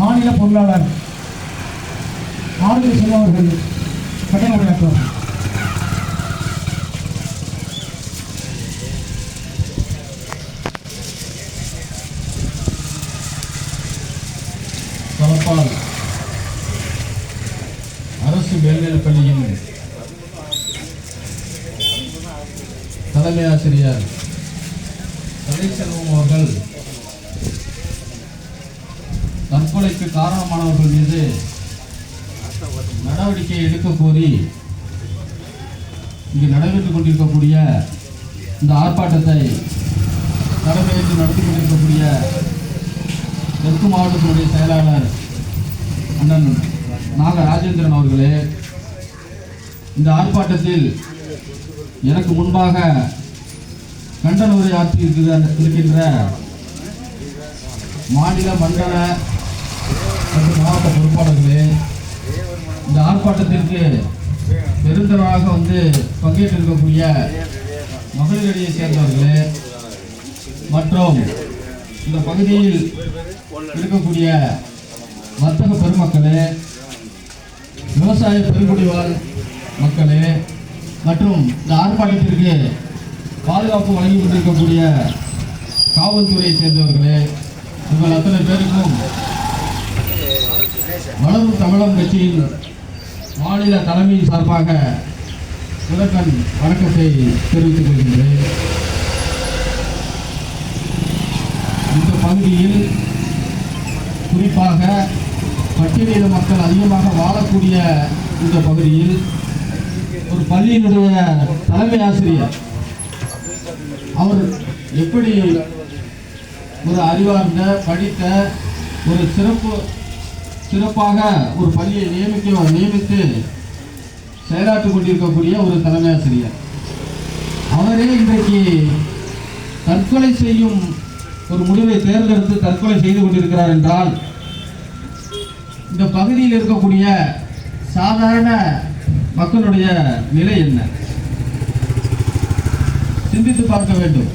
மாநில பொருளாளர் ஆறுதல் செல்வம் அவர்கள் கட்டளை உரையாற்றுவார். தலப்பால் அரசு மேல்நிலைப் பள்ளியின் தலைமை ஆசிரியர் கலைச்செல்வம் அவர்கள் தற்கொலைக்கு காரணமானவர்கள் மீது நடவடிக்கை எடுக்க கோரி இங்கு நடைபெற்றுக் கொண்டிருக்கக்கூடிய இந்த ஆர்ப்பாட்டத்தை தலைமையேற்று நடத்தி கொண்டிருக்கக்கூடிய தெற்கு மாவட்டத்தினுடைய செயலாளர் அண்ணன் நாக ராஜேந்திரன் அவர்களே, இந்த ஆர்ப்பாட்டத்தில் எனக்கு முன்பாக கண்டன உரை ஆற்றி இருக்கின்ற மாநில மண்டல மற்றும் மாவட்ட பொறுப்பாளர்களே, இந்த ஆர்ப்பாட்டத்திற்கு பெருந்தளவாக பங்கேற்றிருக்கக்கூடிய மகளிரடியை சேர்ந்தவர்களே மற்றும் இந்த பகுதியில் இருக்கக்கூடிய வர்த்தக பெருமக்களே, விவசாய பெருங்குடிவாழ் மக்களே மற்றும் இந்த ஆர்ப்பாட்டத்திற்கு பாதுகாப்பு வழங்கி கொண்டிருக்கக்கூடிய காவல்துறையை சேர்ந்தவர்களே, உங்கள் அத்தனை பேருக்கும் வளரும் தமிழகம் கட்சியின் மாநில தலைமையின் சார்பாக முதற்கண் வணக்கத்தை தெரிவித்துக் கொள்கின்றேன். இந்த பகுதியில் குறிப்பாக பட்டியலின மக்கள் அதிகமாக வாழக்கூடிய இந்த பகுதியில் ஒரு பள்ளியினுடைய தலைமை ஆசிரியர் அவர் எப்படி ஒரு அறிவார்ந்த படித்த ஒரு சிறப்பாக ஒரு பள்ளியை நியமித்து செயலாற்றிக் கொண்டிருக்கக்கூடிய ஒரு தலைமை ஆசிரியர் அவரே இன்றைக்கு தற்கொலை செய்யும் ஒரு முடிவை தேர்ந்தெடுத்து தற்கொலை செய்து கொண்டிருக்கிறார் என்றால் இந்த பகுதியில் இருக்கக்கூடிய சாதாரண மக்களுடைய நிலை என்ன? சிந்தித்து பார்க்க வேண்டும்.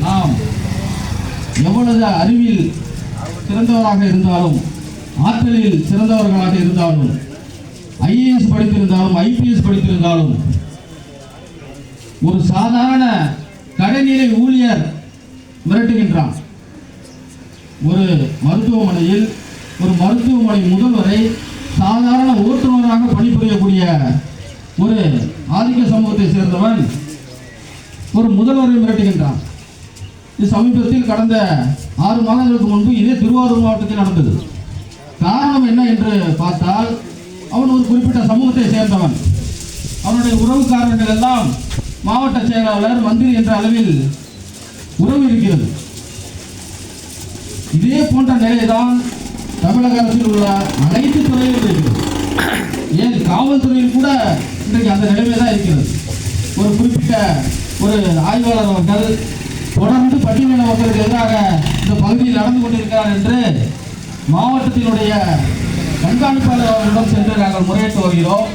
நாம் எவ்வளவு அறிவில் சிறந்தவராக இருந்தாலும், ஆற்றலில் சிறந்தவர்களாக இருந்தாலும், ஐஏஎஸ் படித்திருந்தாலும், ஐபிஎஸ் படித்திருந்தாலும், ஒரு சாதாரண கடைநிலை ஊழியர் மிரட்டுகின்றான். ஒரு மருத்துவமனையில் ஒரு மருத்துவமனை முதல்வரை சாதாரண ஓட்டுநராக பணிபுரியக்கூடிய ஒரு ஆதிக்க சமூகத்தை சேர்ந்தவன் ஒரு முதல்வரை மிரட்டுகின்றான். இது சமீபத்தில் கடந்த 6 மாதங்களுக்கு முன்பு இதே திருவாரூர் மாவட்டத்தில் நடந்தது. காரணம் என்ன என்று பார்த்தால், அவன் ஒரு குறிப்பிட்ட சமூகத்தை சேர்ந்தவன். அவனுடைய உறவுக்காரர்கள் எல்லாம் மாவட்ட செயலாளர், மந்திரி என்ற அளவில் உறவு இருக்கிறது. இதே போன்ற நிலைதான் தமிழக அரசில் உள்ள அனைத்து துறையிலும் இருக்கிறது. ஏன் காவல்துறையில் கூட இன்றைக்கு அந்த நிலைமை தான் இருக்கிறது. ஒரு குறிப்பிட்ட ஒரு ஆய்வாளர் அவர்கள் தொடர்ந்து பட்டியலின மக்களுக்கு எதிராக இந்த பகுதியில் நடந்து கொண்டிருக்கிறார் என்று மாவட்டத்தினுடைய கண்காணிப்பாளர் அவர்களிடம் சென்று நாங்கள் முறையிட்டு வருகிறோம்.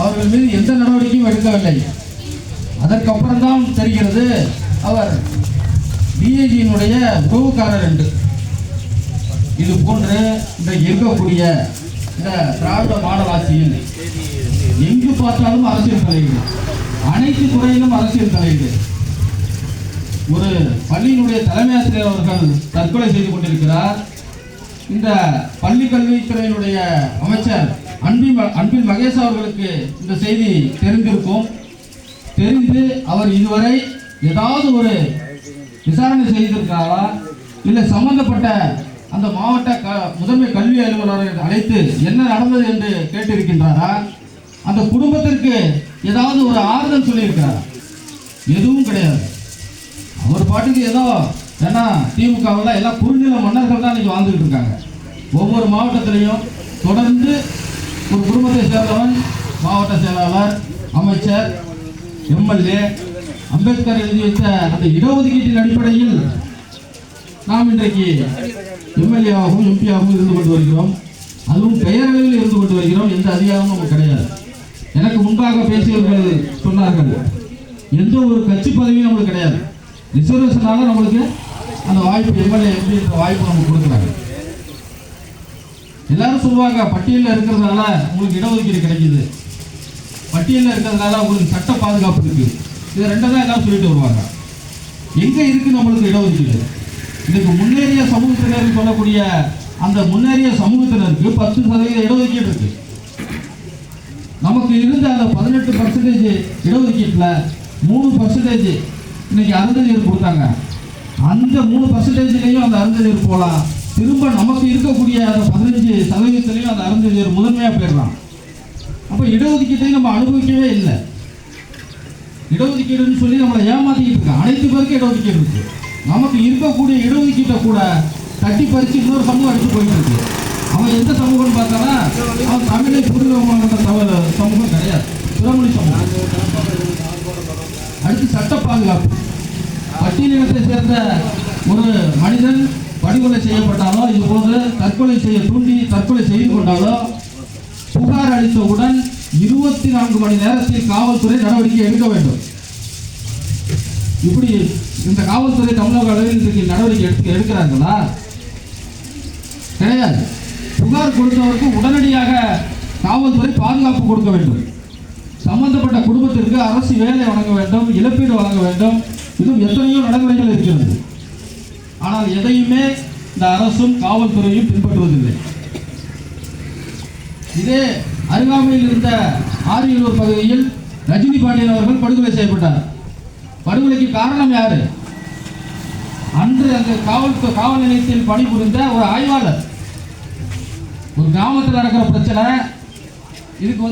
அவர்கள் மீது எந்த நடவடிக்கையும் எடுக்கவில்லை. அதற்கப்புறம் தான் தெரிகிறது அவர் டிஐஜியினுடைய உறவுக்காரர் என்று. இது போன்று இன்றைக்கு இருக்கக்கூடிய இந்த திராவிட மாடல் ஆட்சியில் எங்கு பார்த்தாலும் அரசியல் தலையீடு, அனைத்து துறையிலும் அரசியல் தலையீடு. ஒரு பள்ளியினுடைய தலைமை ஆசிரியர் அவர்கள் தற்கொலை செய்து கொண்டிருக்கிறார். இந்த பள்ளி கல்வித்துறையினுடைய அமைச்சர் அன்பில் மகேஷ் அவர்களுக்கு இந்த செய்தி தெரிந்திருக்கும். தெரிந்து அவர் இதுவரை ஏதாவது ஒரு விசாரணை செய்திருக்கிறாரா, இல்லை சம்பந்தப்பட்ட அந்த மாவட்ட முதன்மை கல்வி அலுவலரை அழைத்து என்ன நடந்தது என்று கேட்டிருக்கின்றாரா, அந்த குடும்பத்திற்கு ஏதாவது ஒரு ஆறுதல் சொல்லியிருக்கிறாரா? எதுவும் கிடையாது. அவர் பாட்டுக்கு ஏதோ ஏன்னா திமுகவில் எல்லாம் குறுநில மன்னர்கள் தான் இன்னைக்கு வாழ்ந்துகிட்டு இருக்காங்க. ஒவ்வொரு மாவட்டத்திலையும் தொடர்ந்து ஒரு குடும்பத்தை சேர்ந்தவன் மாவட்ட செயலாளர், அமைச்சர், எம்எல்ஏ. அம்பேத்கர் எழுதி வைத்த அந்த இடஒதுக்கீட்டின் அடிப்படையில் நாம் இன்றைக்கு எம்எல்ஏவாகவும் எம்பியாகவும் இருந்து கொண்டு வருகிறோம். அதுவும் பெயர்களில் இருந்து கொண்டு வருகிறோம். எந்த அதிகாரமும் நமக்கு கிடையாது. எனக்கு முன்பாக பேசியவர்கள் சொன்னார்கள், எந்த ஒரு கட்சி பதவியும் நம்மளுக்கு கிடையாது. ரிசர்வேஷனால நம்மளுக்கு அந்த வாய்ப்பு எம்எல்ஏ எம்பி வாய்ப்பு நமக்கு கொடுக்குறாங்க. எல்லாரும் சொல்லுவாங்க பட்டியலில் இருக்கிறதுனால உங்களுக்கு இடஒதுக்கீடு கிடைக்குது, பட்டியலில் இருக்கிறதுனால உங்களுக்கு சட்ட பாதுகாப்பு இருக்கு. இது ரெண்டை தான் எல்லாரும் சொல்லிட்டு வருவாங்க. எங்க இருக்கு நம்மளுக்கு இடஒதுக்கீடு? இதுக்கு முன்னேறிய சமூகத்தினருக்கு சொல்லக்கூடிய அந்த முன்னேறிய சமூகத்தினருக்கு 10% இடஒதுக்கீடு இருக்கு. நமக்கு இருந்த அந்த 18% இடஒதுக்கீட்டில் 3% இன்னைக்கு அருந்ததியர் கொடுத்தாங்க. அந்த 3%லையும் அந்த அருந்ததியர் போகலாம். திரும்ப நமக்கு இருக்கக்கூடிய அந்த 15%லையும் அந்த அருந்ததியர் முதன்மையாக போயிடலாம். அப்போ இடஒதுக்கீட்டையும் நம்ம அனுபவிக்கவே இல்லை. இடஒதுக்கீடுன்னு சொல்லி நம்மளை ஏமாத்திக்கிட்டு இருக்கோம். அனைத்து பேருக்கும் இடஒதுக்கீடு இருக்கு. நமக்கு இருக்கக்கூடிய இடஒதுக்கீட்டை கூட தட்டி பறித்து இன்னொரு சமூகம் அடித்து போயிட்டு இருக்கு. அவன் எந்த சமூகம்னு பார்த்தானா அவன் தமிழை பூர்வமான சமூகம் கிடையாது, பிறமொழி சமூகம். அடுத்து சட்ட பாதுகாப்பு. பட்டியலினத்தை சேர்ந்த ஒரு மனிதன் படுகொலை செய்யப்பட்டாலோ இதுபோது தற்கொலை செய்ய தூண்டி தற்கொலை செய்து கொண்டாலோ புகார் அளித்தவுடன் 24 மணி நேரத்தில் காவல்துறை நடவடிக்கை எடுக்க வேண்டும். இப்படி இந்த காவல்துறை தமிழக அளவில் இன்றைக்கு நடவடிக்கை எடுக்கிறார்களா? கிடையாது. புகார் கொடுத்தவருக்கு உடனடியாக காவல்துறை பாதுகாப்பு கொடுக்க வேண்டும். சம்பந்தப்பட்ட குடும்பத்திற்கு அரசு வேலை வழங்க வேண்டும், இழப்பீடு வழங்க வேண்டும். இன்னும் எத்தனையோ நடைமுறைகள் இருக்கிறது. ஆனால் எதையுமே இந்த அரசும் காவல்துறையும் பின்பற்றுவதில்லை. இதே அருகாமையில் இருந்த ஆரியலூர் பகுதியில் ரஜினி பாண்டியன் அவர்கள் படுகொலை செய்யப்பட்டார். படுகொலைக்கு காரணம் யாரு? அன்று அந்த காவல் நிலையத்தில் பணிபுரிந்த ஒரு ஆய்வாளர். ஒரு கிராமத்தில் நடக்கிற பிரச்சனை இதுக்கு